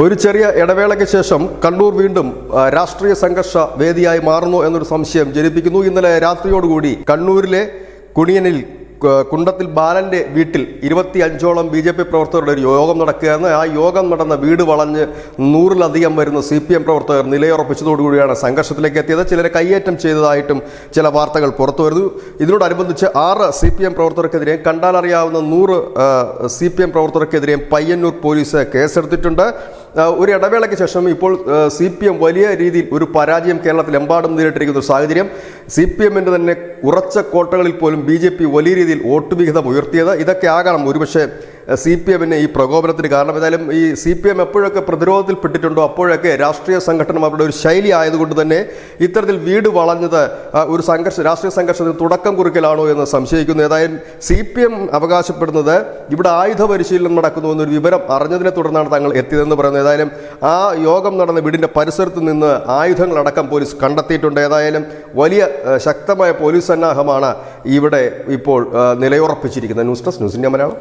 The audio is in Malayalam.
ഒരു ചെറിയ ഇടവേളയ്ക്ക് ശേഷം കണ്ണൂർ വീണ്ടും രാഷ്ട്രീയ സംഘർഷ വേദിയായി മാറുന്നു എന്നൊരു സംശയം ജനിപ്പിക്കുന്നു. ഇന്നലെ രാത്രിയോടുകൂടി കണ്ണൂരിലെ കുണിയനിൽ കുണ്ടത്തിൽ ബാലന്റെ വീട്ടിൽ 25ഓളം BJP പ്രവർത്തകരുടെ ഒരു യോഗം നടക്കുകയാണ്. ആ യോഗം നടന്ന വീട് വളഞ്ഞ് 100-ലധികം വരുന്ന CPM പ്രവർത്തകർ നിലയുറപ്പിച്ചതോടുകൂടിയാണ് സംഘർഷത്തിലേക്ക് എത്തിയത്. ചിലരെ കയ്യേറ്റം ചെയ്തതായിട്ടും ചില വാർത്തകൾ പുറത്തു വരുന്നു. ഇതിനോടനുബന്ധിച്ച് 6 CPM പ്രവർത്തകർക്കെതിരെയും കണ്ടാലറിയാവുന്ന 100 CPM പ്രവർത്തകർക്കെതിരെയും പയ്യന്നൂർ പോലീസ് കേസെടുത്തിട്ടുണ്ട്. ഒരു ഇടവേളയ്ക്ക് ശേഷം ഇപ്പോൾ CPM വലിയ രീതിയിൽ ഒരു പരാജയം കേരളത്തിലെമ്പാടും നേരിട്ടിരിക്കുന്ന ഒരു സാഹചര്യം. CPMന്റെ തന്നെ ഉറച്ച കോട്ടകളിൽ പോലും BJP വലിയ രീതിയിൽ വോട്ട് വിഹിതം ഉയർത്തിയത്. ഇതൊക്കെ ആകണം ഒരുപക്ഷെ CPMന്റെ ഈ പ്രകോപനത്തിന് കാരണം. ഏതായാലും ഈ CPM എപ്പോഴൊക്കെ പ്രതിരോധത്തിൽപ്പെട്ടിട്ടുണ്ടോ അപ്പോഴൊക്കെ രാഷ്ട്രീയ സംഘടന അവരുടെ ഒരു ശൈലി ആയതുകൊണ്ട് തന്നെ ഇത്തരത്തിൽ വീട് വളഞ്ഞത് ഒരു രാഷ്ട്രീയ സംഘർഷത്തിന് തുടക്കം കുറിക്കലാണോ എന്ന് സംശയിക്കുന്നു. ഏതായാലും CPM അവകാശപ്പെടുന്നത് ഇവിടെ ആയുധ പരിശീലനം നടക്കുന്നു എന്നൊരു വിവരം അറിഞ്ഞതിനെ തുടർന്നാണ് തങ്ങൾ എത്തിയതെന്ന് പറയുന്നത്. ഏതായാലും ആ യോഗം നടന്ന വീടിന്റെ പരിസരത്ത് നിന്ന് ആയുധങ്ങളടക്കം പോലീസ് കണ്ടെത്തിയിട്ടുണ്ട്. ഏതായാലും വലിയ ശക്തമായ പോലീസ് സന്നാഹമാണ് ഇവിടെ ഇപ്പോൾ നിലയുറപ്പിച്ചിരിക്കുന്നത്. News desk news India Malayalam.